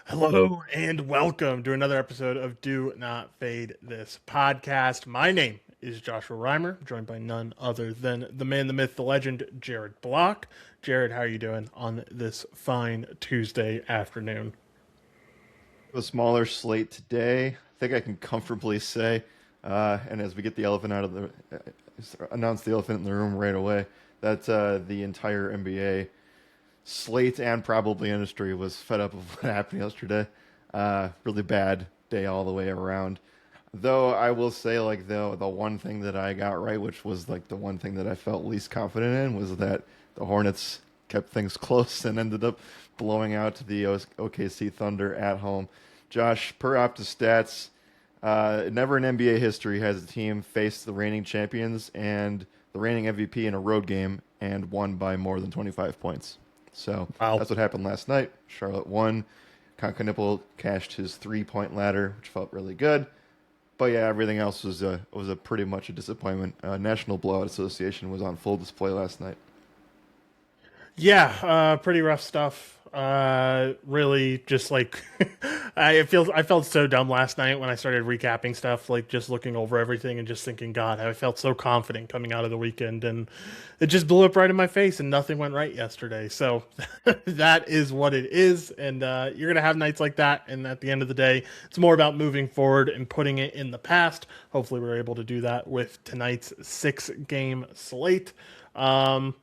Hello and welcome to another episode of Do Not Fade This podcast. My name is Joshua Reimer, joined by none other than the man, the myth, the legend, Jared Block. Jared, how are you doing on this fine Tuesday afternoon? A smaller slate today. I think I can comfortably say, and as we get the elephant out of the, announce the elephant in the room right away, that the entire NBA slate and probably industry was fed up of what happened yesterday. Really bad day all the way around. Though I will say, like the one thing that I got right, which was like the one thing that I felt least confident in, was that the Hornets kept things close and ended up blowing out to the OKC Thunder at home. Josh, per Opta stats, never in NBA history has a team faced the reigning champions and the reigning MVP in a road game and won by more than 25 points. So Wow. that's what happened last night. Charlotte won. Concanipple cashed his 3-point ladder, which felt really good. But yeah, everything else was a pretty much a disappointment. National Blowout Association was on full display last night. Yeah, pretty rough stuff. Really, just like I felt so dumb last night when I started recapping stuff, like just looking over everything and just thinking, God, I felt so confident coming out of the weekend, and it just blew up right in my face, and nothing went right yesterday. So that is what it is, and you're gonna have nights like that, and at the end of the day, it's more about moving forward and putting it in the past. Hopefully, we're able to do that with tonight's 6 game slate. Um,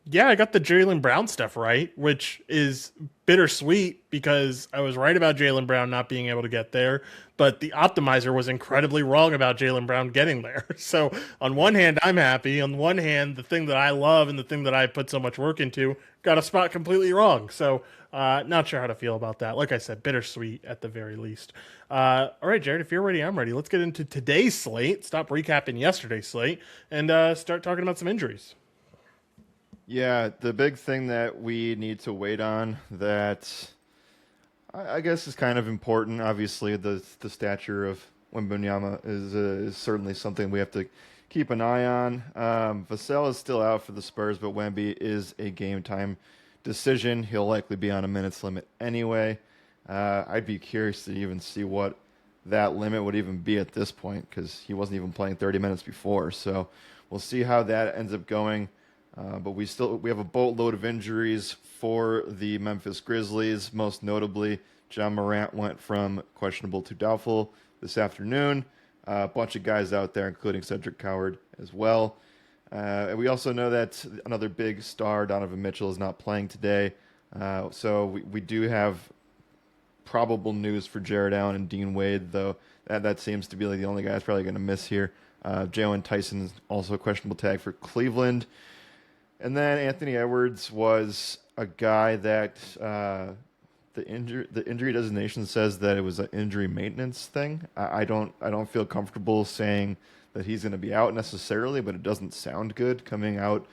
yeah, I got the Jalen Brown stuff right, which is bittersweet because I was right about Jalen Brown not being able to get there, but the optimizer was incredibly wrong about Jalen Brown getting there. So, on one hand, I'm happy. On one hand, the thing that I love and the thing that I put so much work into got a spot completely wrong. So, not sure how to feel about that. Like I said, bittersweet at the very least. All right, Jared, if you're ready, I'm ready. Let's get into today's slate. Stop recapping yesterday's slate and start talking about some injuries. Yeah, the big thing that we need to wait on that I guess is kind of important. Obviously, the stature of Wembanyama is certainly something we have to keep an eye on. Vassell is still out for the Spurs, but Wemby is a game time decision. He'll likely be on a minutes limit anyway. I'd be curious to even see what that limit would even be at this point because he wasn't even playing 30 minutes before. So we'll see how that ends up going. But we have a boatload of injuries for the Memphis Grizzlies. Most notably, John Morant went from questionable to doubtful this afternoon. A bunch of guys out there, including Cedric Coward as well. And we also know that another big star, Donovan Mitchell, is not playing today. So we do have probable news for Jared Allen and Dean Wade, though that seems to be like the only guy that's probably going to miss here. Jalen Tyson is also a questionable tag for Cleveland. And then Anthony Edwards was a guy that the injury designation says that it was an injury maintenance thing. I don't feel comfortable saying that he's going to be out necessarily, but it doesn't sound good coming out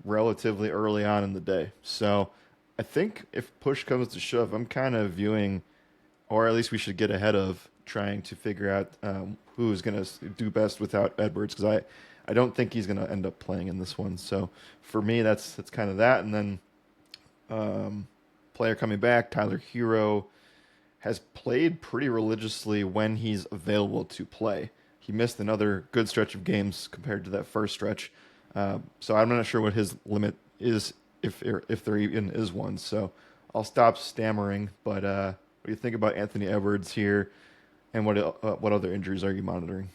relatively early on in the day. So I think if push comes to shove, I'm kind of viewing, or at least we should get ahead of trying to figure out who's going to do best without Edwards because I don't think he's going to end up playing in this one. So for me, that's kind of that. And then player coming back, Tyler Hero has played pretty religiously when he's available to play. He missed another good stretch of games compared to that first stretch. So I'm not sure what his limit is, if there even is one. So I'll stop stammering. But what do you think about Anthony Edwards here, and what other injuries are you monitoring?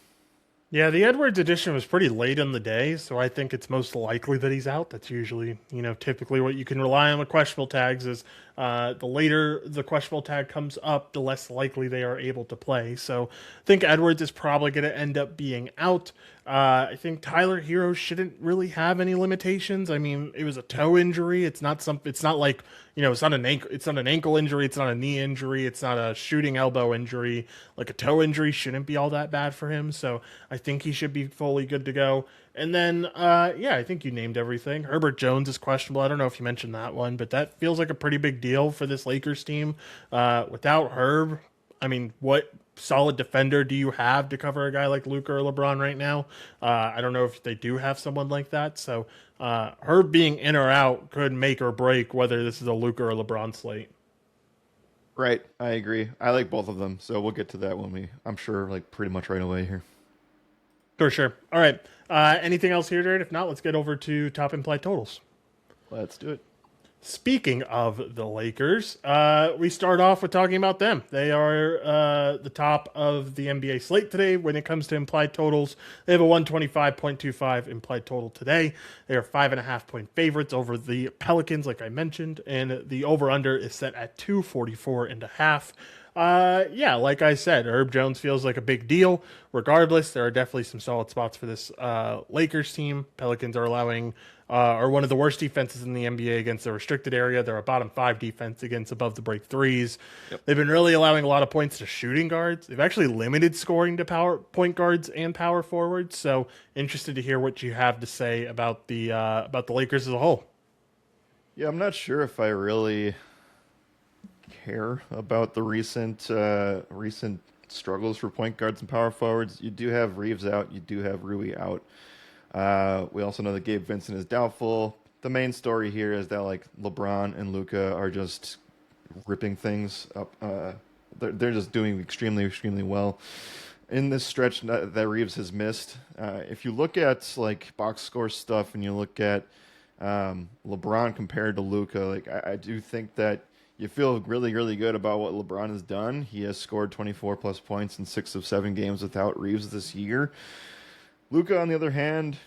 Yeah, the Edwards edition was pretty late in the day, so I think it's most likely that he's out. That's usually, typically what you can rely on with questionable tags is the later the questionable tag comes up, the less likely they are able to play. So I think Edwards is probably going to end up being out. I think Tyler Hero shouldn't really have any limitations. I mean, it was a toe injury. It's not some. It's not like it's not an ankle. It's not an ankle injury. It's not a knee injury. It's not a shooting elbow injury. Like a toe injury shouldn't be all that bad for him. So I think he should be fully good to go. And then, yeah, I think you named everything. Herbert Jones is questionable. I don't know if you mentioned that one, but that feels like a pretty big deal for this Lakers team. Without Herb, I mean, what solid defender do you have to cover a guy like Luka or LeBron right now? I don't know if they do have someone like that. So Herb being in or out could make or break whether this is a Luka or LeBron slate. Right, I agree. I like both of them, so we'll get to that when I'm sure, like pretty much right away here. For sure. All right. Anything else here, Jared? If not, let's get over to top implied totals. Let's do it. Speaking of the Lakers, we start off with talking about them. They are the top of the NBA slate today when it comes to implied totals. They have a 125.25 implied total today. They are 5.5 point favorites over the Pelicans, like I mentioned, and the over under is set at 244.5. Yeah, like I said, Herb Jones feels like a big deal. Regardless, there are definitely some solid spots for this Lakers team. Pelicans are are one of the worst defenses in the NBA against the restricted area. They're a bottom five defense against above the break threes. Yep. They've been really allowing a lot of points to shooting guards. They've actually limited scoring to power point guards and power forwards. So interested to hear what you have to say about the Lakers as a whole. Yeah, I'm not sure if I really care about the recent struggles for point guards and power forwards. You do have Reeves out. You do have Rui out. We also know that Gabe Vincent is doubtful. The main story here is that like LeBron and Luka are just ripping things up. They're just doing extremely well in this stretch that Reeves has missed. If you look at like box score stuff and you look at LeBron compared to Luka, like I do think that you feel really good about what LeBron has done. He has scored 24 plus points in 6 of 7 games without Reeves this year. Luka, on the other hand,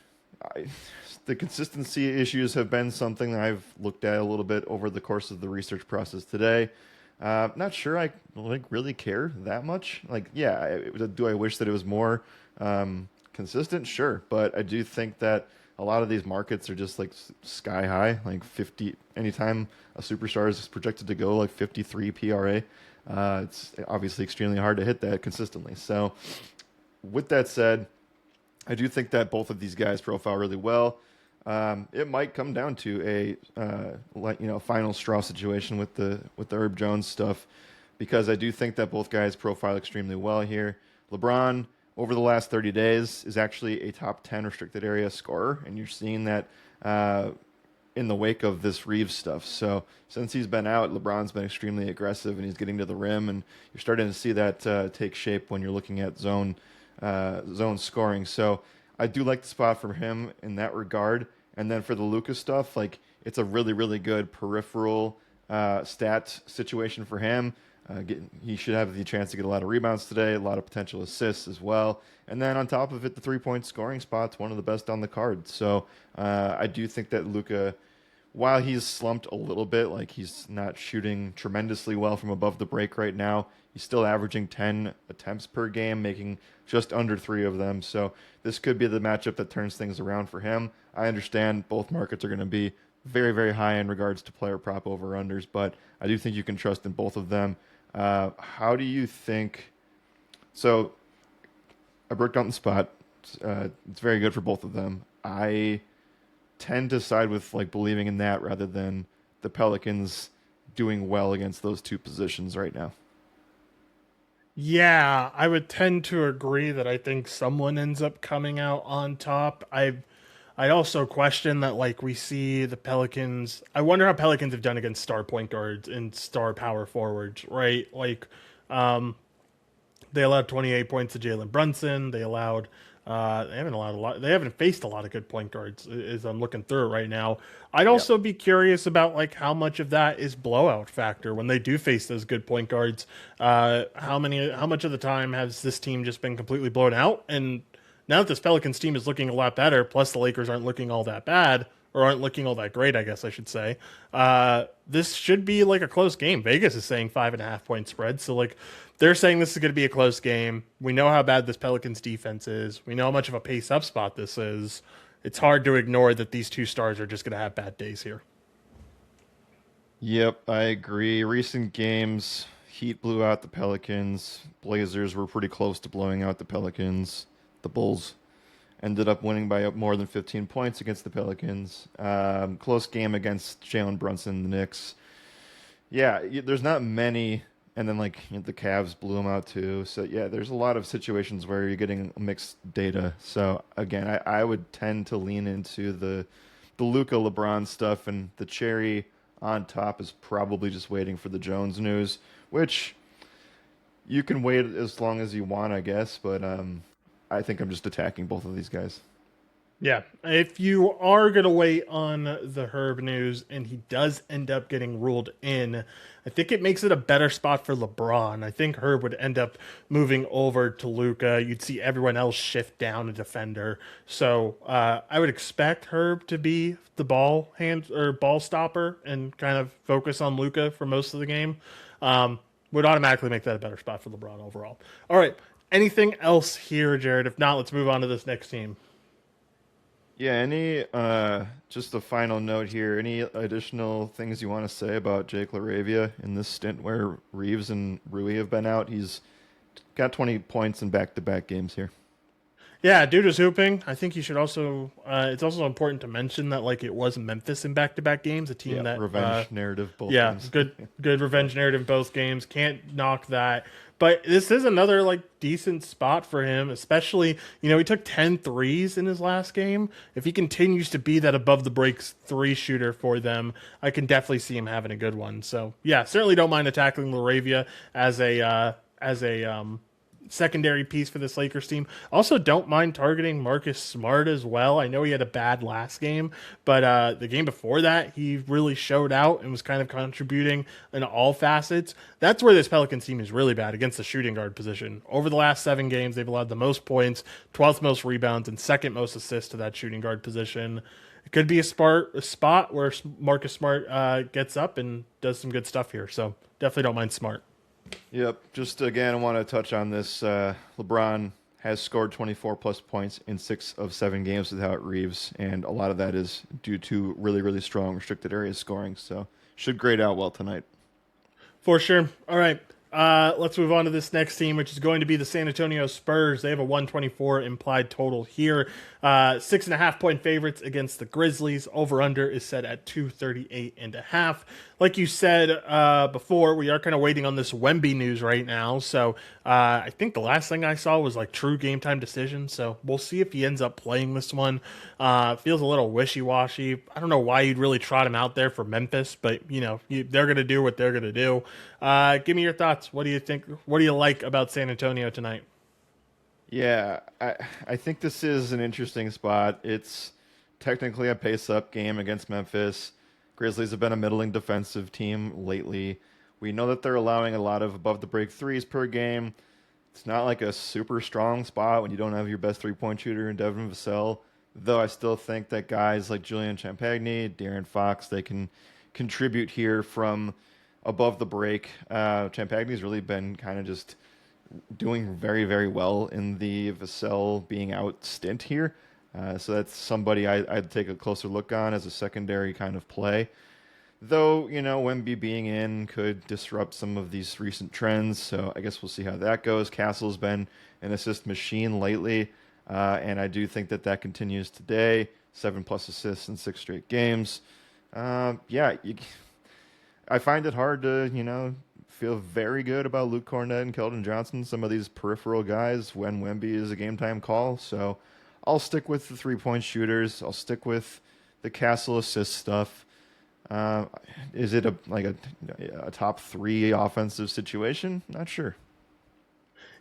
the consistency issues have been something that I've looked at a little bit over the course of the research process today. Not sure I like really care that much. Like, yeah, do I wish that it was more consistent? Sure, but I do think that a lot of these markets are just like sky high, like 50. Anytime a superstar is projected to go like 53 PRA, it's obviously extremely hard to hit that consistently. So, with that said, I do think that both of these guys profile really well. It might come down to a final straw situation with the Herb Jones stuff, because I do think that both guys profile extremely well here. LeBron over the last 30 days is actually a top 10 restricted area scorer, and you're seeing that in the wake of this Reeves stuff. So since he's been out, LeBron's been extremely aggressive and he's getting to the rim, and you're starting to see that take shape when you're looking at zone scoring. So I do like the spot for him in that regard. And then for the Lucas stuff, like it's a really good peripheral stat situation for him. He should have the chance to get a lot of rebounds today, a lot of potential assists as well. And then on top of it, the 3-point scoring spot's one of the best on the card. So I do think that Luka, while he's slumped a little bit, like he's not shooting tremendously well from above the break right now, he's still averaging 10 attempts per game, making just under 3 of them. So this could be the matchup that turns things around for him. I understand both markets are going to be very high in regards to player prop over-unders, but I do think you can trust in both of them. How do you think? So I broke down the spot. It's very good for both of them. I tend to side with like believing in that rather than the Pelicans doing well against those two positions right now. Yeah, I would tend to agree that I think someone ends up coming out on top. I also question that like we see the Pelicans. I wonder how Pelicans have done against star point guards and star power forwards, right? Like, they allowed 28 points to Jalen Brunson. They haven't allowed a lot. They haven't faced a lot of good point guards as I'm looking through it right now. I'd Yeah. also be curious about like how much of that is blowout factor when they do face those good point guards. How much of the time has this team just been completely blown out? And now that this Pelicans team is looking a lot better, plus the Lakers aren't looking all that bad, or aren't looking all that great, I guess I should say. This should be like a close game. Vegas is saying 5.5 point spread. So like they're saying this is going to be a close game. We know how bad this Pelicans defense is. We know how much of a pace up spot this is. It's hard to ignore that these two stars are just going to have bad days here. Yep, I agree. Recent games, Heat blew out the Pelicans. Blazers were pretty close to blowing out the Pelicans. The Bulls ended up winning by more than 15 points against the Pelicans. Close game against Jalen Brunson and the Knicks. Yeah, there's not many. And then the Cavs blew them out too. So yeah, there's a lot of situations where you're getting mixed data. So again, I would tend to lean into the Luka LeBron stuff, and the cherry on top is probably just waiting for the Jones news, which you can wait as long as you want, I guess. But I think I'm just attacking both of these guys. Yeah, if you are going to wait on the Herb news and he does end up getting ruled in, I think it makes it a better spot for LeBron. I think Herb would end up moving over to Luca. You'd see everyone else shift down a defender. So I would expect Herb to be the ball hand or ball stopper and kind of focus on Luca for most of the game. Would automatically make that a better spot for LeBron overall. All right. Anything else here, Jared? If not, let's move on to this next team. Yeah, any just a final note here. Any additional things you want to say about Jake LaRavia in this stint where Reeves and Rui have been out? He's got 20 points in back-to-back games here. Yeah, dude is hooping. I think you should also. It's also important to mention that like it was Memphis in back-to-back games, a team Yeah, that revenge narrative both yeah, games. good revenge narrative in both games. Can't knock that. But this is another like decent spot for him, especially, he took 10 threes in his last game. If he continues to be that above the breaks three shooter for them, I can definitely see him having a good one. So, yeah, certainly don't mind attacking Laravia as a secondary piece for this Lakers team. Also, don't mind targeting Marcus Smart as well. I know he had a bad last game, but the game before that, he really showed out and was kind of contributing in all facets. That's where this Pelicans team is really bad against the shooting guard position. Over the last 7 games, they've allowed the most points, 12th most rebounds, and second most assists to that shooting guard position. It could be a spot where Marcus Smart gets up and does some good stuff here. So definitely don't mind Smart. Yep. Just again, I want to touch on this. LeBron has scored 24 plus points in 6 of 7 games without Reeves, and a lot of that is due to really, really strong restricted area scoring. So should grade out well tonight. For sure. All right. Let's move on to this next team, which is going to be the San Antonio Spurs. They have a 124 implied total here. 6.5-point favorites against the Grizzlies. Over under is set at 238.5. Like you said before, we are kind of waiting on this Wemby news right now. So I think the last thing I saw was like true game time decision. So we'll see if he ends up playing this one. Feels a little wishy-washy. I don't know why you'd really trot him out there for Memphis, but they're going to do what they're going to do. Give me your thoughts. What do you think? What do you like about San Antonio tonight? Yeah, I think this is an interesting spot. It's technically a pace-up game against Memphis. Grizzlies have been a middling defensive team lately. We know that they're allowing a lot of above-the-break threes per game. It's not like a super strong spot when you don't have your best three-point shooter in Devin Vassell, though I still think that guys like Julian Champagny, De'Aaron Fox, they can contribute here from above the break. Champagny's really been kind of just doing very, very well in the Vassell being out stint here. So that's somebody I'd take a closer look on as a secondary kind of play. Though, Wemby being in could disrupt some of these recent trends. So I guess we'll see how that goes. Castle's been an assist machine lately. And I do think that continues today. 7+ assists in 6 straight games. I find it hard to, feel very good about Luke Cornett and Keldon Johnson, some of these peripheral guys, when Wemby is a game time call. So I'll stick with the 3-point shooters. I'll stick with the Castle assist stuff. Is it a top 3 offensive situation? Not sure.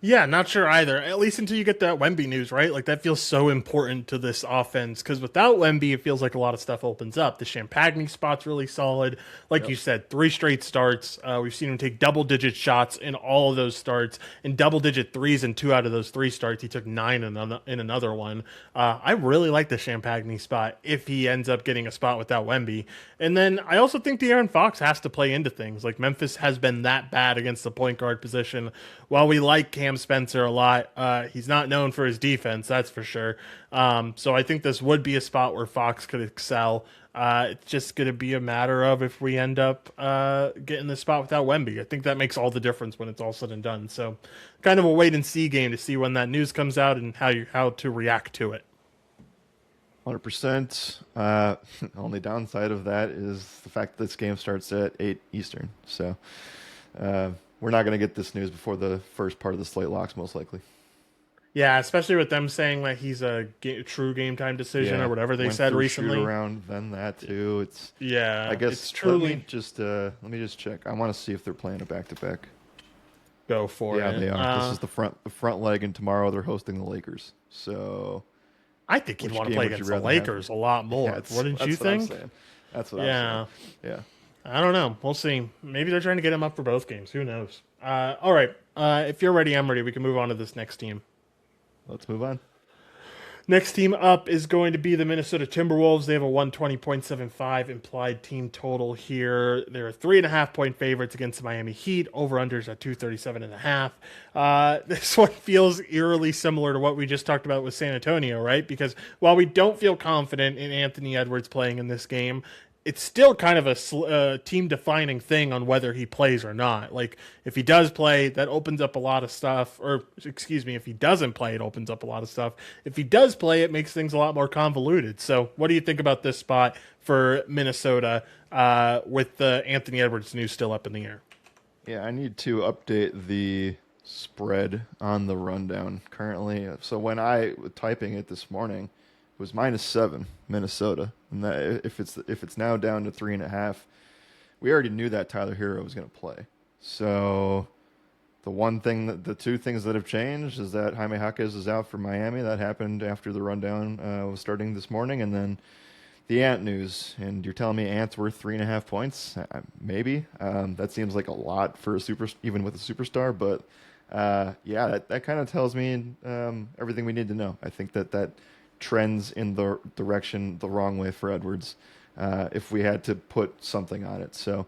Yeah, not sure either. At least until you get that Wemby news, right? Like that feels so important to this offense because without Wemby, it feels like a lot of stuff opens up. The Champagny spot's really solid. Like you said, 3 straight starts. We've seen him take double-digit shots in all of those starts and double-digit threes in 2 out of those 3 starts. He took 9 in another one. I really like the Champagny spot if he ends up getting a spot without Wemby. And then I also think De'Aaron Fox has to play into things. Like Memphis has been that bad against the point guard position. While we like Cam Spencer a lot, he's not known for his defense, that's for sure. So I think this would be a spot where Fox could excel. It's just going to be a matter of if we end up getting the spot without Wemby. I think that makes all the difference when it's all said and done. So kind of a wait and see game to see when that news comes out and how to react to it. 100%. Only downside of that is the fact that this game starts at 8 Eastern. So we're not going to get this news before the first part of the slate locks, most likely. Yeah, especially with them saying that he's a true game time decision or Yeah, whatever they went said through shoot recently. around, then that too. I Yeah, guess it's truly let me just check. I want to see if they're playing a back to back. go for Yeah, it. they are. This is the front leg, and tomorrow they're hosting the Lakers. So, I think you'd which want to game play would you against the rather have? Lakers a lot Yeah, more, wouldn't you that's what I'm think? saying. That's what I'm saying. Yeah, Yeah. I don't know. We'll see. Maybe they're trying to get him up for both games. Who knows? All right. If you're ready, I'm ready. We can move on to this next team. Let's move on. Next team up is going to be the Minnesota Timberwolves. They have a 120.75 implied team total here. They're 3.5 point favorites against the Miami Heat. Over-unders at 237.5. This one feels eerily similar to what we just talked about with San Antonio, right? Because while we don't feel confident in Anthony Edwards playing in this game, it's still kind of a team defining thing on whether he plays or not. Like, if he does play, that opens up a lot of stuff. Or, excuse me, if he doesn't play, it opens up a lot of stuff. If he does play, it makes things a lot more convoluted. So, what do you think about this spot for Minnesota with the Anthony Edwards news still up in the air? Yeah, I need to update the spread on the rundown currently. So when I was typing it this morning, it was -7 Minnesota, and that if it's now down to 3.5, we already knew that Tyler Hero was going to play. So the two things that have changed is that Jaime Jaquez is out for Miami. That happened after the rundown was starting this morning, and then the Ant news, and you're telling me Ant's worth 3.5 points? Maybe. That seems like a lot for a even with a superstar, but yeah, that kind of tells me everything we need to know. I think that trends in the direction the wrong way for Edwards. If we had to put something on it, so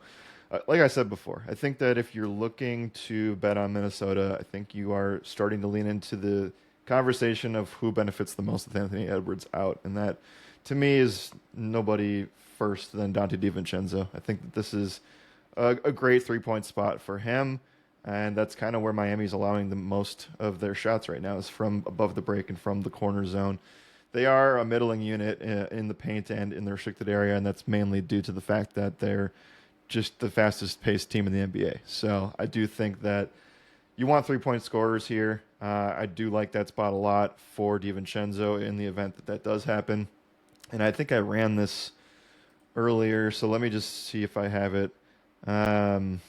like I said before, I think that if you're looking to bet on Minnesota, I think you are starting to lean into the conversation of who benefits the most with Anthony Edwards out, and that to me is nobody first than Dante DiVincenzo. I think that this is a great 3 point spot for him, and that's kind of where Miami's allowing the most of their shots right now is from above the break and from the corner zone. They are a middling unit in the paint and in the restricted area, and that's mainly due to the fact that they're just the fastest paced team in the NBA. So I do think that you want 3 point scorers here. I do like that spot a lot for DiVincenzo in the event that that does happen. And I think I ran this earlier, so let me just see if I have it. Um,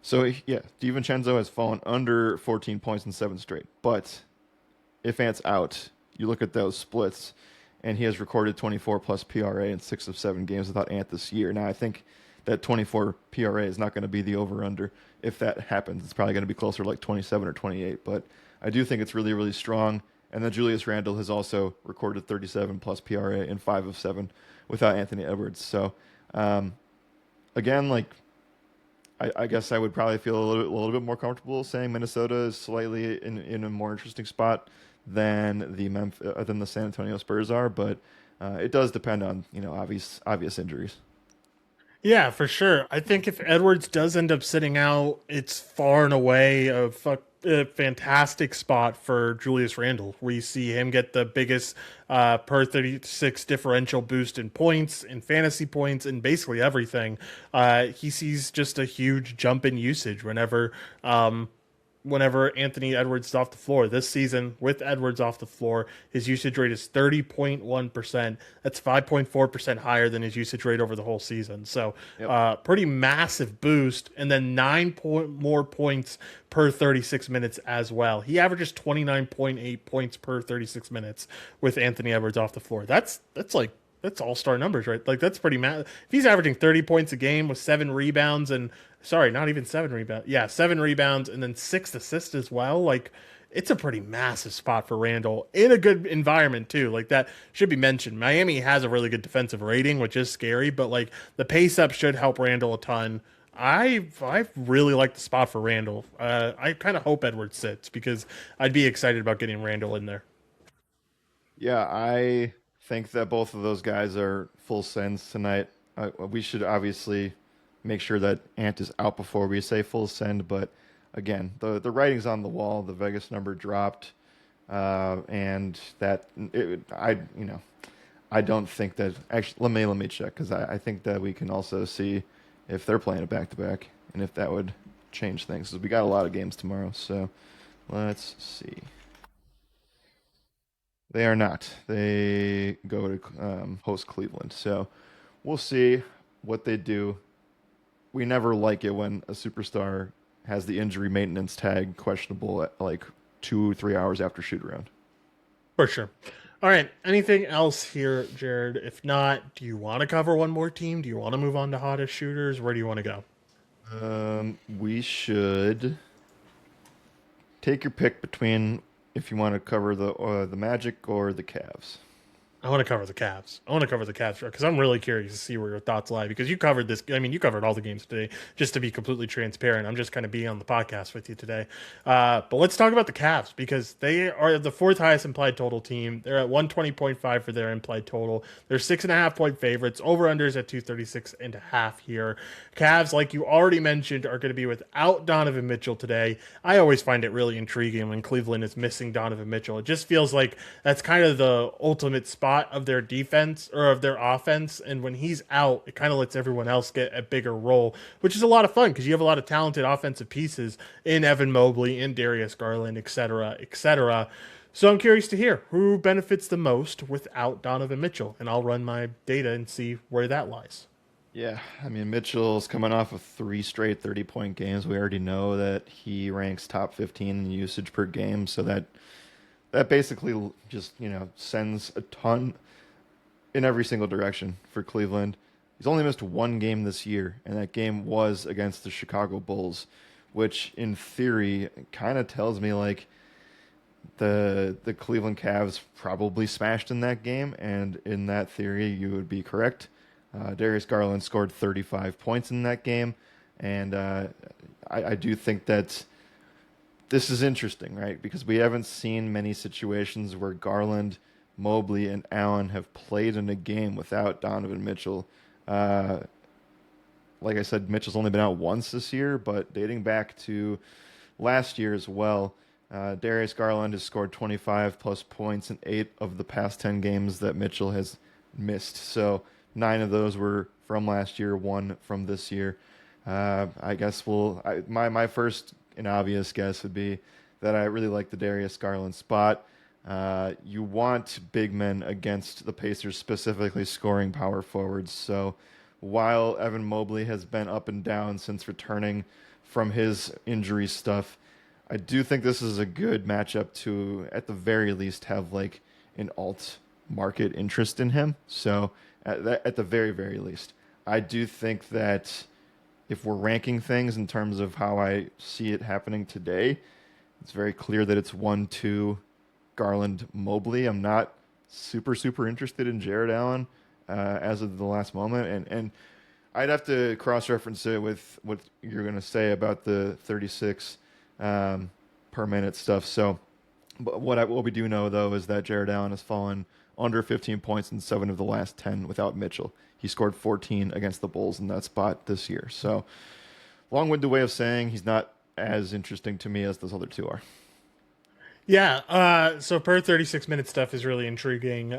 so yeah, DiVincenzo has fallen under 14 points in 7 straight. But if Ant's out, you look at those splits, and he has recorded 24 plus PRA in 6 of 7 games without Ant this year. Now I think that 24 PRA is not going to be the over/under. If that happens, it's probably going to be closer to like 27 or 28. But I do think it's really, really strong. And then Julius Randle has also recorded 37 plus PRA in 5 of 7 without Anthony Edwards. So, um, again, like I guess I would probably feel a little bit more comfortable saying Minnesota is slightly in a more interesting spot than than the San Antonio Spurs are, but it does depend on obvious injuries. Yeah, for sure. I think if Edwards does end up sitting out, it's far and away a fantastic spot for Julius Randle. We see him get the biggest per 36 differential boost in points, in fantasy points, and basically everything. He sees just a huge jump in usage whenever Anthony Edwards is off the floor. This season, with Edwards off the floor, his usage rate is 30.1%. That's 5.4% higher than his usage rate over the whole season. So, Yep. pretty massive boost. And then more points per 36 minutes as well. He averages 29.8 points per 36 minutes with Anthony Edwards off the floor. That's all-star numbers, right? Like that's pretty If he's averaging 30 points a game with 7 rebounds and sorry, not even 7 rebounds. Yeah, 7 rebounds and then 6 assists as well. Like it's a pretty massive spot for Randall in a good environment too. Like that should be mentioned. Miami has a really good defensive rating, which is scary, but like the pace up should help Randall a ton. I really like the spot for Randall. I kind of hope Edwards sits because I'd be excited about getting Randall in there. Yeah, I think that both of those guys are full sends tonight. We should obviously make sure that Ant is out before we say full send, but again, the writing's on the wall. The Vegas number dropped, and I don't think that actually. Let me check because I think that we can also see if they're playing a back to back and if that would change things. 'Cause we got a lot of games tomorrow, so Let's see. They are not. They go to host Cleveland. So we'll see what they do. We never like it when a superstar has the injury maintenance tag questionable at like 2 3 hours after shoot around. For sure. All right. Anything else here, Jared? If not, do you want to cover one more team? Do you want to move on to hottest shooters? Where do you want to go? We should take your pick between if you want to cover the Magic or the Cavs. I want to cover the Cavs. I want to cover the Cavs because I'm really curious to see where your thoughts lie because you covered this. I mean, you covered all the games today. Just to be completely transparent, I'm just kind of being on the podcast with you today. But let's talk about the Cavs because they are the fourth highest implied total team. They're at 120.5 for their implied total. They're 6.5 point favorites. Over unders at 236.5 here. Cavs, like you already mentioned, are going to be without Donovan Mitchell today. I always find it really intriguing when Cleveland is missing Donovan Mitchell. It just feels like that's kind of the ultimate spot of their defense or of their offense. And when he's out, it kind of lets everyone else get a bigger role, which is a lot of fun because you have a lot of talented offensive pieces in Evan Mobley, in Darius Garland, etc., etc. So I'm curious to hear who benefits the most without Donovan Mitchell, and I'll run my data and see where that lies. Yeah, I mean Mitchell's coming off of three straight 30-point games. We already know that he ranks top 15 in usage per game, so that basically just, sends a ton in every single direction for Cleveland. He's only missed one game this year, and that game was against the Chicago Bulls, which in theory kind of tells me like the Cleveland Cavs probably smashed in that game, and in that theory you would be correct. Darius Garland scored 35 points in that game, and I do think that this is interesting, right? Because we haven't seen many situations where Garland, Mobley, and Allen have played in a game without Donovan Mitchell. Uh, like I said, Mitchell's only been out once this year, but dating back to last year as well, Darius Garland has scored 25 plus points in 8 of the past 10 games that Mitchell has missed. So 9 of those were from last year, one from this year. I guess my first and obvious guess would be that I really like the Darius Garland spot. You want big men against the Pacers, specifically scoring power forwards. So while Evan Mobley has been up and down since returning from his injury stuff, I do think this is a good matchup to, at the very least, have like an alt market interest in him. So at the very, very least, I do think that if we're ranking things in terms of how I see it happening today, it's very clear that it's 1-2 Garland Mobley. I'm not super, super interested in Jared Allen as of the last moment. And I'd have to cross reference it with what you're going to say about the 36 per minute stuff. So, but what we do know, though, is that Jared Allen has fallen under 15 points in 7 of the last 10 without Mitchell. He scored 14 against the Bulls in that spot this year. So, long-winded way of saying he's not as interesting to me as those other two are. Yeah, so per 36-minute stuff is really intriguing.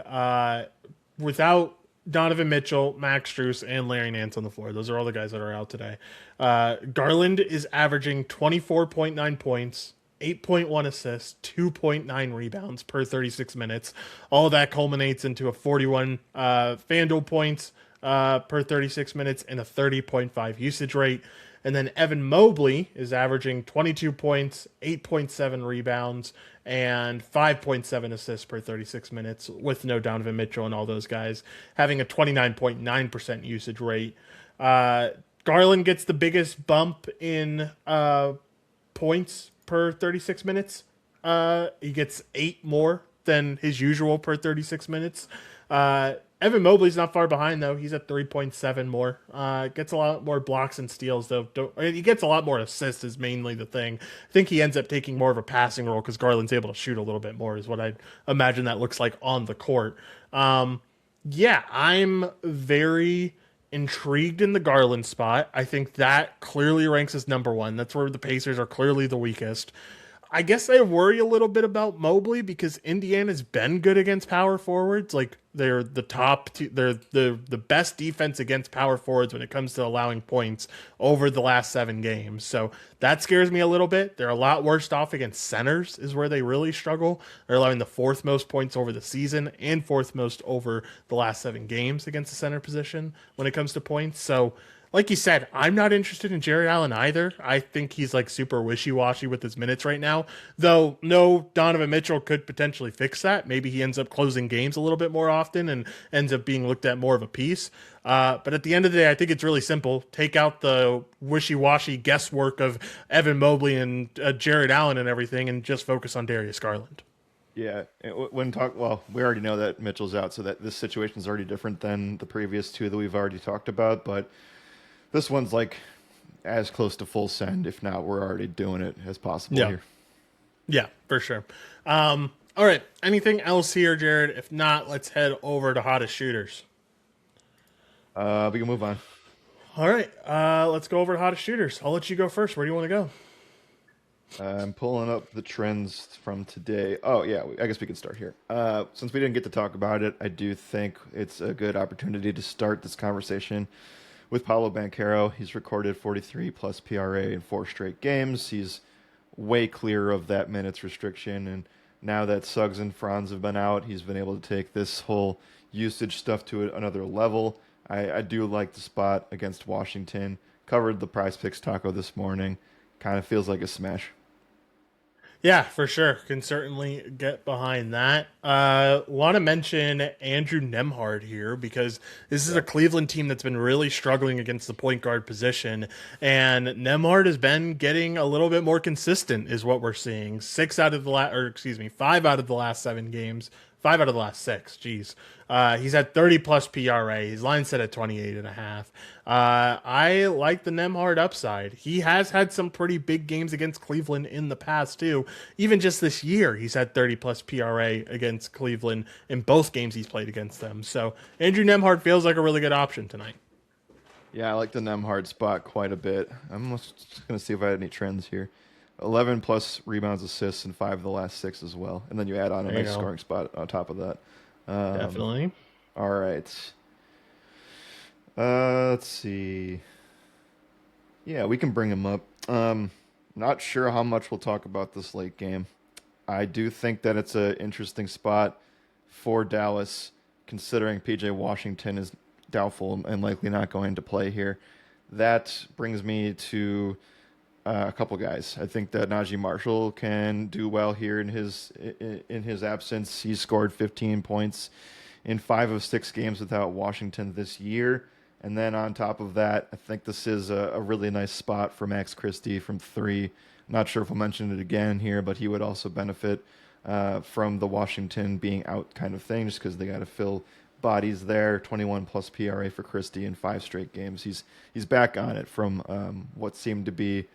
Without Donovan Mitchell, Max Strus, and Larry Nance on the floor, those are all the guys that are out today. Garland is averaging 24.9 points, 8.1 assists, 2.9 rebounds per 36 minutes. All of that culminates into a 41 FanDuel points per 36 minutes and a 30.5 usage rate. And then Evan Mobley is averaging 22 points, 8.7 rebounds, and 5.7 assists per 36 minutes with no Donovan Mitchell and all those guys, having a 29.9% usage rate. Garland gets the biggest bump in points per 36 minutes. He gets 8 more than his usual per 36 minutes. Evan Mobley's not far behind, though. He's at 3.7 more. Gets a lot more blocks and steals, though. He gets a lot more assists is mainly the thing. I think he ends up taking more of a passing role because Garland's able to shoot a little bit more is what I'd imagine that looks like on the court. Yeah, I'm very intrigued in the Garland spot. I think that clearly ranks as number one. That's where the Pacers are clearly the weakest. I guess I worry a little bit about Mobley because Indiana's been good against power forwards. Like they're the they're the best defense against power forwards when it comes to allowing points over the last 7 games. So that scares me a little bit. They're a lot worse off against centers, is where they really struggle. They're allowing the fourth most points over the season and fourth most over the last 7 games against the center position when it comes to points. So like you said, I'm not interested in Jared Allen either. I think he's like super wishy washy with his minutes right now. Though, no, Donovan Mitchell could potentially fix that. Maybe he ends up closing games a little bit more often and ends up being looked at more of a piece. But at the end of the day, I think it's really simple. Take out the wishy washy guesswork of Evan Mobley and Jared Allen and everything and just focus on Darius Garland. Yeah, when talk well, we already know that Mitchell's out, so that this situation is already different than the previous two that we've already talked about. But this one's like as close to full send, if not, we're already doing it as possible Yeah. here. Yeah, for sure. All right. Anything else here, Jared? If not, let's head over to hottest shooters. We can move on. All right. Let's go over to hottest shooters. I'll let you go first. Where do you want to go? I'm pulling up the trends from today. Oh yeah, I guess we can start here. Since we didn't get to talk about it, I do think it's a good opportunity to start this conversation with Paulo Banchero. He's recorded 43 plus PRA in 4 straight games. He's way clear of that minutes restriction, and now that Suggs and Franz have been out, he's been able to take this whole usage stuff to another level. I do like the spot against Washington. Covered the Prize Picks taco this morning. Kind of feels like a smash. Yeah, for sure. Can certainly get behind that. Want to mention Andrew Nemhard here because this is a Yeah. Cleveland team that's been really struggling against the point guard position, and Nemhard has been getting a little bit more consistent, is what we're seeing. 5 out of the last 7 games. 5 out of the last 6. Geez. He's had 30 plus PRA. His line set at 28 and a half. I like the Nemhard upside. He has had some pretty big games against Cleveland in the past, too. Even just this year, he's had 30 plus PRA against Cleveland in both games he's played against them. So Andrew Nemhard feels like a really good option tonight. Yeah, I like the Nemhard spot quite a bit. I'm just going to see if I had any trends here. 11 plus rebounds, assists, and 5 of the last 6 as well. And then you add on a There you nice go. scoring spot on top of that. Um, Definitely. all right. Let's see. Yeah, we can bring him up. Not sure how much we'll talk about this late game. I do think that it's an interesting spot for Dallas, considering PJ Washington is doubtful and likely not going to play here. That brings me to a couple guys. I think that Najee Marshall can do well here in his absence. He's scored 15 points in 5 of 6 games without Washington this year. And then on top of that, I think this is a really nice spot for Max Christie from three. Not sure if we'll mention it again here, but he would also benefit from the Washington being out kind of thing, just because they got to fill bodies there. 21 plus PRA for Christie in 5 straight games. He's back on it from what seemed to be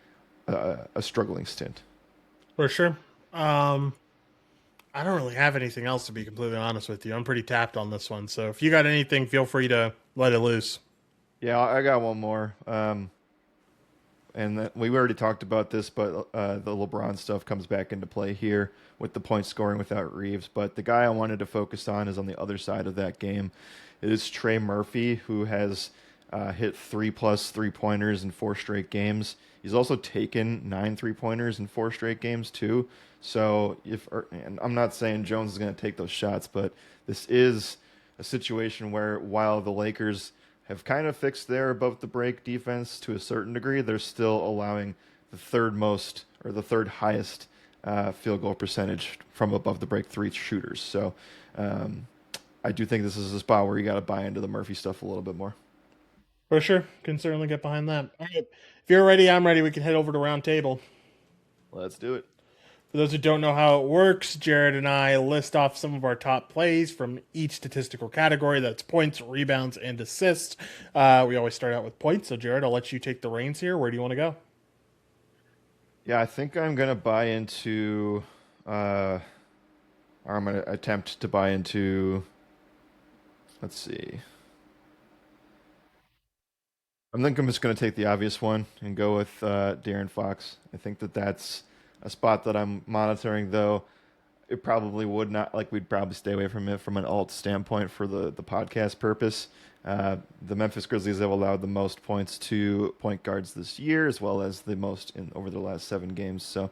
a struggling stint. For sure. Um, I don't really have anything else to be completely honest with you. I'm pretty tapped on this one. So if you got anything, feel free to let it loose. Yeah, I got one more. We already talked about this, but the LeBron stuff comes back into play here with the point scoring without Reeves. But the guy I wanted to focus on is on the other side of that game. It is Trey Murphy, who has hit 3 plus 3 pointers in 4 straight games. He's also taken 9 3 pointers in 4 straight games too. So and I'm not saying Jones is going to take those shots, but this is a situation where while the Lakers have kind of fixed their above the break defense to a certain degree, they're still allowing the third most or the third highest field goal percentage from above the break three shooters. So I do think this is a spot where you got to buy into the Murphy stuff a little bit more. For sure. Can certainly get behind that. All right. If you're ready, I'm ready. We can head over to round table. Let's do it. For those who don't know how it works, Jared and I list off some of our top plays from each statistical category. That's points, rebounds, and assists. We always start out with points. So, Jared, I'll let you take the reins here. Where do you want to go? Yeah, I think I'm gonna buy into, or I'm gonna attempt to buy into. Let's see. I think I'm just gonna take the obvious one and go with Darren Fox. I think that that's A spot that I'm monitoring, though, it probably would not, like, we'd probably stay away from it from an alt standpoint for the podcast purpose. The Memphis Grizzlies have allowed the most points to point guards this year, as well as the most in over the last 7 games. So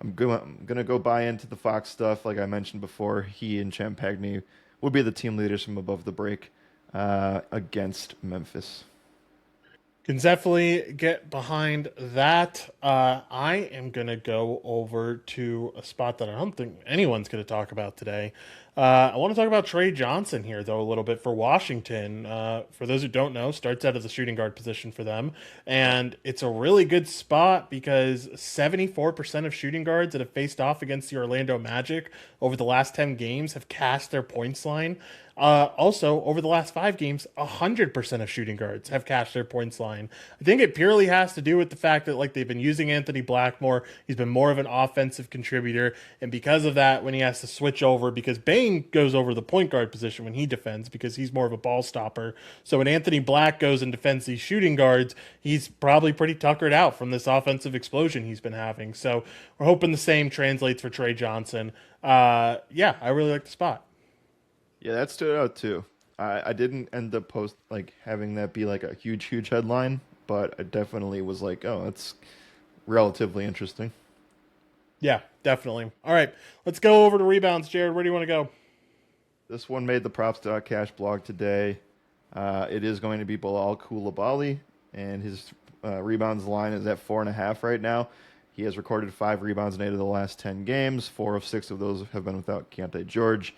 I'm gonna go buy into the Fox stuff. Like I mentioned before, he and Champagny would be the team leaders from above the break against Memphis. Can definitely get behind that. I am going to go over to a spot that I don't think anyone's going to talk about today. I want to talk about Trey Johnson here, though, a little bit for Washington. For those who don't know, starts out as a shooting guard position for them. And it's a really good spot because 74% of shooting guards that have faced off against the Orlando Magic over the last 10 games have cashed their points line. Also, over the last 5 games, 100% of shooting guards have cashed their points line. I think it purely has to do with the fact that like they've been using Anthony Blackmore. He's been more of an offensive contributor, and because of that, when he has to switch over, because Bane goes over the point guard position when he defends because he's more of a ball stopper. So when Anthony Black goes and defends these shooting guards, he's probably pretty tuckered out from this offensive explosion he's been having. So we're hoping the same translates for Trey Johnson. Yeah, I really like the spot. Yeah, that stood out too. I didn't end up having that be like a huge headline, but I definitely was like, oh, that's relatively interesting. Yeah, definitely. All right, let's go over to rebounds. Jared, where do you want to go? This one made the props.cash blog today. It is going to be Bilal Koulibaly, and his rebounds line is at 4.5 right now. He has recorded 5 rebounds in 8 of the last 10 games. 4 of 6 of those have been without Keontae George.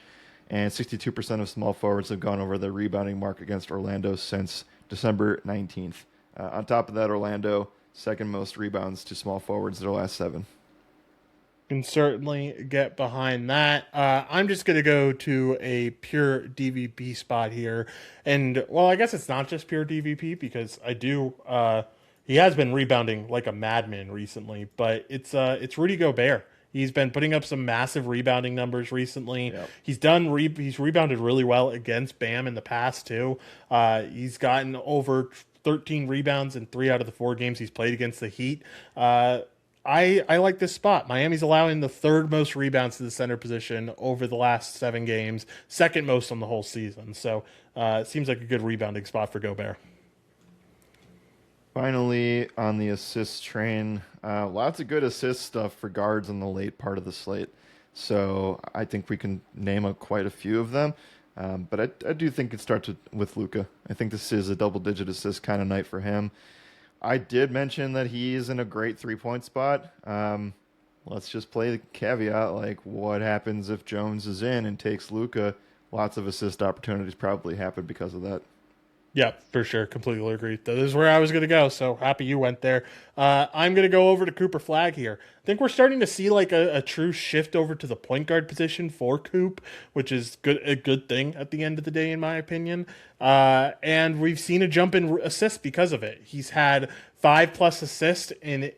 And 62% of small forwards have gone over the rebounding mark against Orlando since December 19th. On top of that, Orlando, second most rebounds to small forwards their last 7. Can certainly get behind that. I'm just going to go to a pure DVP spot here. And, well, I guess it's not just pure DVP because I do. He has been rebounding like a madman recently, but it's Rudy Gobert. He's been putting up some massive rebounding numbers recently. Yep. He's rebounded really well against Bam in the past too. He's gotten over 13 rebounds in 3 out of the 4 games he's played against the Heat. I like this spot. Miami's allowing the 3rd most rebounds to the center position over the last 7 games, 2nd most on the whole season. So it seems like a good rebounding spot for Gobert. Finally, on the assist train, lots of good assist stuff for guards in the late part of the slate. So I think we can name quite a few of them. But I do think it starts with Luka. I think this is a double-digit assist kind of night for him. I did mention that he's in a great 3-point spot. Let's just play the caveat, like what happens if Jones is in and takes Luka? Lots of assist opportunities probably happen because of that. Yeah, for sure. Completely agree. That is where I was going to go. So happy you went there. I'm going to go over to Cooper Flag here. I think we're starting to see like a true shift over to the point guard position for Coop, which is a good thing at the end of the day, in my opinion. And we've seen a jump in assists because of it. He's had 5+ assists in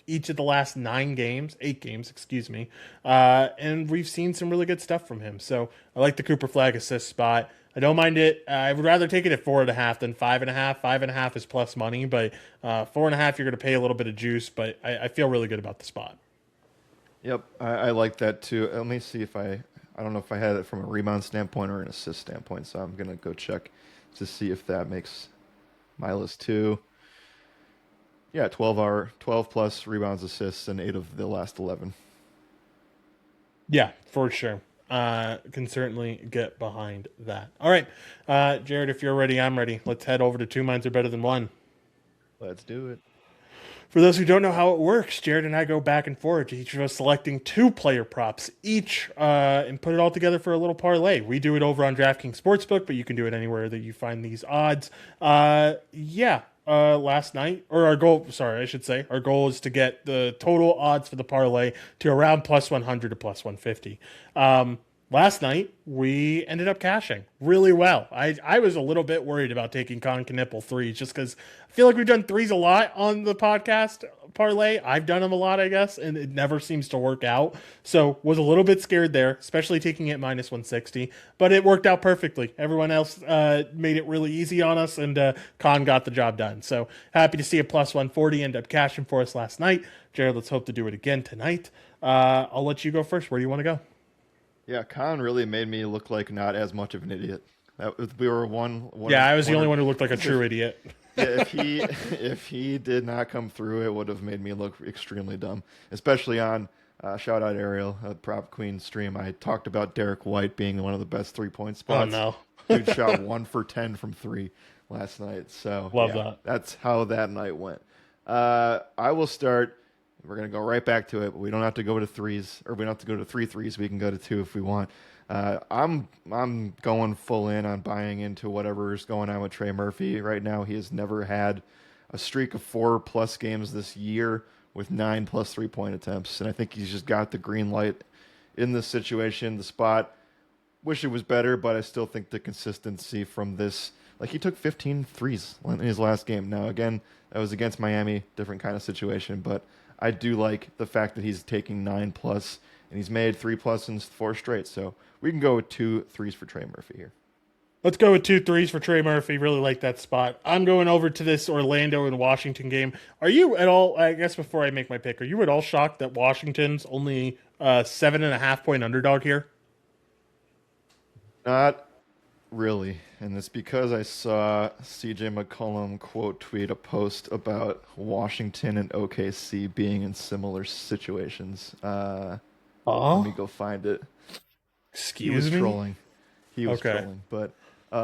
each of the last 8 games, excuse me. And we've seen some really good stuff from him. So I like the Cooper Flag assist spot. I don't mind it. I would rather take it at 4.5 than 5.5. 5.5 is plus money, but 4.5 you're going to pay a little bit of juice. But I feel really good about the spot. Yep, I like that too. Let me see if I don't know if I had it from a rebound standpoint or an assist standpoint. So I'm gonna go check to see if that makes my list too. Yeah, 12 plus rebounds, assists, and 8 of the last 11. Yeah, for sure. Can certainly get behind that. All right, Jared, if you're ready, I'm ready. Let's head over to 2 minds are better than one. Let's do it. For those who don't know how it works, Jared and I go back and forth, each of us selecting 2 player props each, and put it all together for a little parlay. We do it over on DraftKings Sportsbook, but you can do it anywhere that you find these odds. Last night, or our goal is to get the total odds for the parlay to around plus 100 to plus 150. Last night, we ended up cashing really well. I was a little bit worried about taking Con Knipple threes just because I feel like we've done threes a lot on the podcast parlay. I've done them a lot, I guess, and it never seems to work out. So was a little bit scared there, especially taking it minus 160. But it worked out perfectly. Everyone else made it really easy on us, and Khan got the job done. So happy to see a plus 140 end up cashing for us last night. Jared, let's hope to do it again tonight. I'll let you go first. Where do you want to go? Yeah, Khan really made me look like not as much of an idiot. We were one. Yeah, I was the only or- one who looked like a true idiot. Yeah, if he did not come through, it would have made me look extremely dumb. Especially on shout out Ariel, Prop Queen stream. I talked about Derek White being one of the best 3-point Oh spots. no, Dude shot 1 for 10 from 3 last night. So Love yeah, that. that's how that night went. I will start. We're gonna go right back to it. But we don't have to go to threes, or we don't have to go to 3 threes. We can go to 2 if we want. I'm going full in on buying into whatever's going on with Trey Murphy right now. He has never had a streak of 4+ games this year with 9+ 3-point attempts, and I think he's just got the green light in this situation. The spot, wish it was better, but I still think the consistency from this, like he took 15 threes in his last game. Now again, that was against Miami, different kind of situation, but I do like the fact that he's taking 9+, and he's made 3+ in 4 straight. So we can go with 2 threes for Trey Murphy here. let's go with 2 threes for Trey Murphy. Really like that spot. I'm going over to this Orlando and Washington game. Are you at all? I guess before I make my pick, are you at all shocked that Washington's only 7.5-point underdog here? Not really, and it's because I saw CJ McCollum quote tweet a post about Washington and OKC being in similar situations. Let me go find it. He was Excuse me. trolling. He was Okay. trolling, but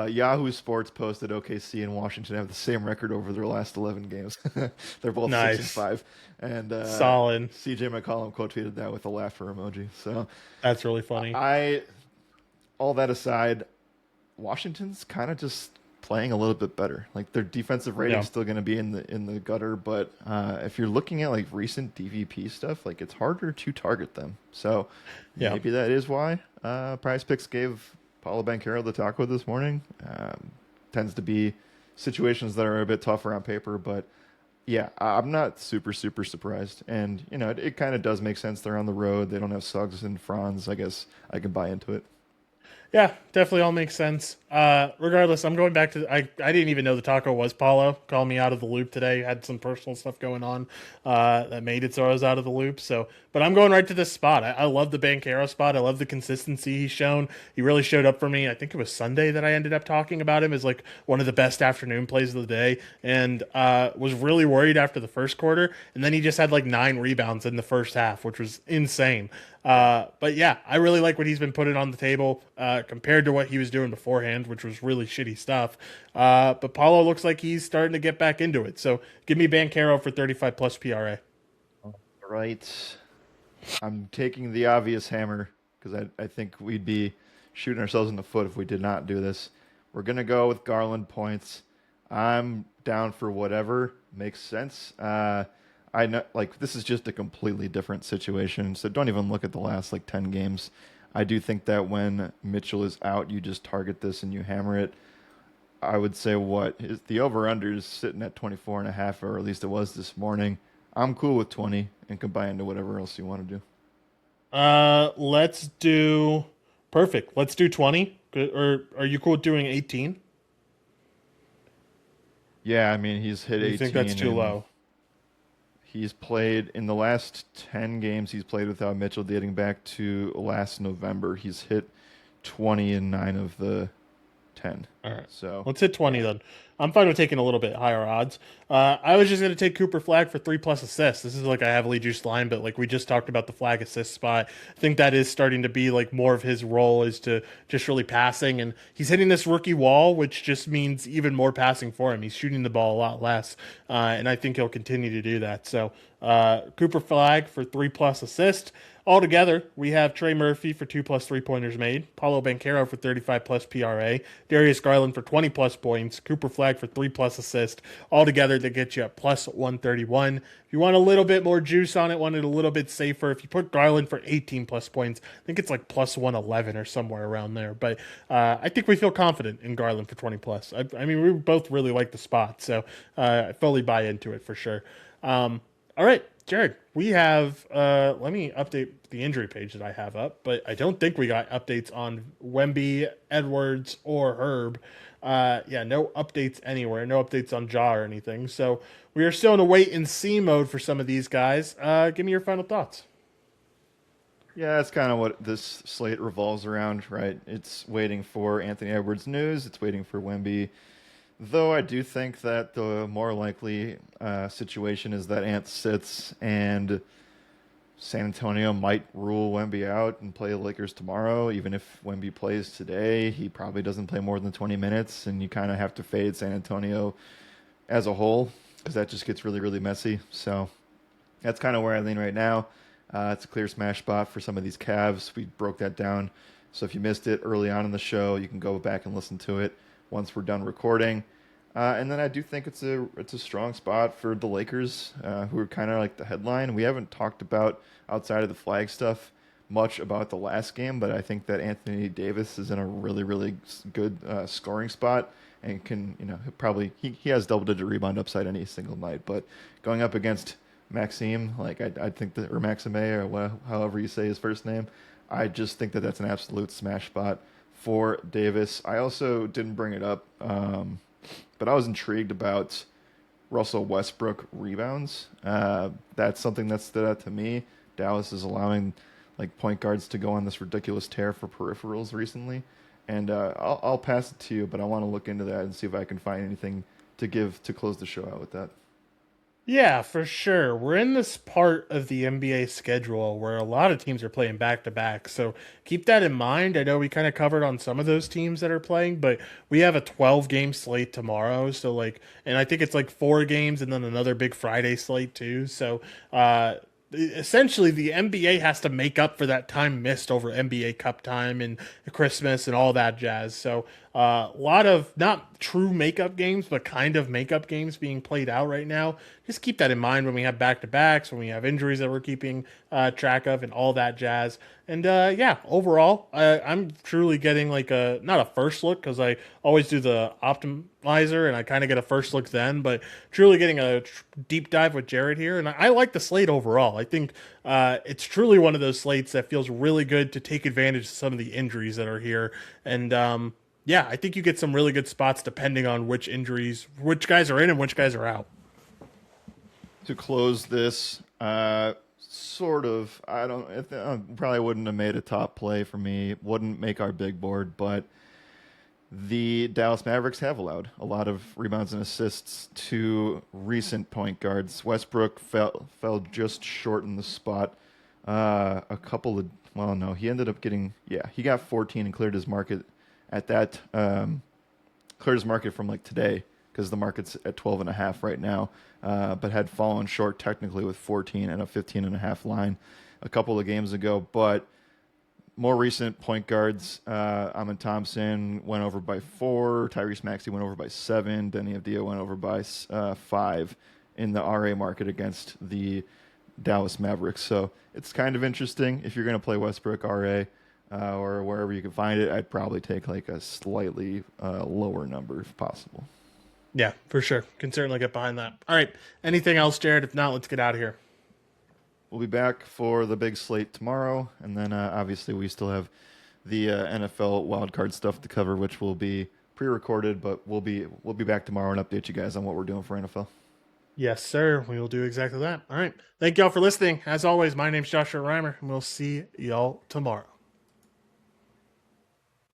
Yahoo Sports posted OKC and Washington have the same record over their last 11 games. They're both Nice. 6-5, and Solid. CJ McCollum quote tweeted that with a laugher emoji. So That's really funny. all that aside, Washington's kind of just playing a little bit better. Like their defensive rating is Yeah. still going to be in the gutter, but if you're looking at like recent DVP stuff, like it's harder to target them. So Yeah. maybe that is why Prize Picks gave Paulo Banchero the taco this morning. Tends to be situations that are a bit tougher on paper, but yeah, I'm not super surprised. And you know, it kind of does make sense. They're on the road. They don't have Suggs and Franz. I guess I can buy into it. Yeah, definitely all makes sense. Regardless, I'm going back to I didn't even know the taco was Paulo. Called me out of the loop today. Had some personal stuff going on that made it so I was out of the loop. So, but I'm going right to this spot. I love the Banchero spot. I love the consistency he's shown. He really showed up for me. I think it was Sunday that I ended up talking about him as like one of the best afternoon plays of the day, and was really worried after the first quarter. And then he just had like 9 rebounds in the first half, which was insane. But yeah, I really like what he's been putting on the table compared to what he was doing beforehand, which was really shitty stuff. But Paulo looks like he's starting to get back into it. So give me Banchero for 35+ PRA. Right. I'm taking the obvious hammer because I think we'd be shooting ourselves in the foot if we did not do this. We're going to go with Garland points. I'm down for whatever makes sense. I know, like, this is just a completely different situation, so don't even look at the last, like, 10 games. I do think that when Mitchell is out, you just target this and you hammer it. I would say the over-under is sitting at 24.5, or at least it was this morning. I'm cool with 20 and combine into whatever else you want to do. Let's do perfect. Let's do 20. Or are you cool with doing 18? Yeah, I mean, he's hit 18. You think that's too and low? He's played in the last 10 games he's played without Mitchell dating back to last November. He's hit 20 in 9 of the 10. All right. So Let's hit 20 then. I'm fine with taking a little bit higher odds. I was just going to take Cooper Flag for 3+ assists. This is like a heavily juiced line, but like we just talked about the Flag assist spot. I think that is starting to be like more of his role is to just really passing. And he's hitting this rookie wall, which just means even more passing for him. He's shooting the ball a lot less. And I think he'll continue to do that. So Cooper Flag for 3+ assists. Altogether, we have Trey Murphy for 2+ 3-pointers made, Paulo Banchero for 35+ PRA, Darius Garland for 20+ points, Cooper Flag for 3+ assists. Altogether, that gets you at plus 131. If you want a little bit more juice on it, want it a little bit safer, if you put Garland for 18+ points, I think it's like plus 111 or somewhere around there. But I think we feel confident in Garland for 20+. I mean, we both really like the spot, so I fully buy into it for sure. All right, Jared, we have let me update the injury page that I have up, but I don't think we got updates on Wemby, Edwards, or Herb. Yeah, no updates anywhere, no updates on Ja or anything. So we are still in a wait and see mode for some of these guys. Give me your final thoughts. Yeah, that's kind of what this slate revolves around, right? It's waiting for Anthony Edwards news. It's waiting for Wemby. Though I do think that the more likely situation is that Ant sits and San Antonio might rule Wemby out and play the Lakers tomorrow. Even if Wemby plays today, he probably doesn't play more than 20 minutes, and you kind of have to fade San Antonio as a whole because that just gets really, really messy. So that's kind of where I lean right now. It's a clear smash spot for some of these Cavs. We broke that down. So if you missed it early on in the show, you can go back and listen to it once we're done recording. And then I do think it's a strong spot for the Lakers, who are kind of like the headline. We haven't talked about outside of the flag stuff much about the last game, but I think that Anthony Davis is in a really, really good scoring spot and can, he has double-digit rebound upside any single night. But going up against Maxime, like I think that, or Maxime, or however you say his first name, I just think that that's an absolute smash spot for Davis. I also didn't bring it up, but I was intrigued about Russell Westbrook rebounds. That's something that stood out to me. Dallas is allowing like point guards to go on this ridiculous tear for peripherals recently, and I'll pass it to you, but I want to look into that and see if I can find anything to give to close the show out with that. Yeah, for sure. We're in this part of the NBA schedule where a lot of teams are playing back to back. So keep that in mind. I know we kind of covered on some of those teams that are playing, but we have a 12 game slate tomorrow. So, like, and I think it's like 4 games and then another big Friday slate too. So, essentially the NBA has to make up for that time missed over NBA Cup time and Christmas and all that jazz. So a lot of not true makeup games, but kind of makeup games being played out right now. Just keep that in mind when we have back to backs, when we have injuries that we're keeping track of, and all that jazz. And yeah, overall, I'm truly getting like a not a first look because I always do the optimizer and I kind of get a first look then, but truly getting a deep dive with Jared here. And I like the slate overall. I think it's truly one of those slates that feels really good to take advantage of some of the injuries that are here. And yeah, I think you get some really good spots depending on which injuries, which guys are in and which guys are out. To close this, sort of, probably wouldn't have made a top play for me. Wouldn't make our big board, but the Dallas Mavericks have allowed a lot of rebounds and assists to recent point guards. Westbrook fell just short in the spot. A couple of well, no, he ended up getting he got 14 and cleared his market at that. Cleared his market from like today because the market's at 12.5 right now, but had fallen short technically with 14 and a 15.5 line a couple of games ago. But more recent point guards, Amin Thompson went over by 4, Tyrese Maxey went over by 7, Denny Avdia went over by 5 in the RA market against the Dallas Mavericks. So it's kind of interesting. If you're going to play Westbrook RA or wherever you can find it, I'd probably take like a slightly lower number if possible. Yeah, for sure. Can certainly get behind that. All right. Anything else, Jared? If not, let's get out of here. We'll be back for the big slate tomorrow, and then obviously we still have the NFL wildcard stuff to cover, which will be pre-recorded, but we'll be back tomorrow and update you guys on what we're doing for NFL. Yes, sir. We will do exactly that. All right. Thank y'all for listening. As always, my name's Joshua Reimer, and we'll see y'all tomorrow.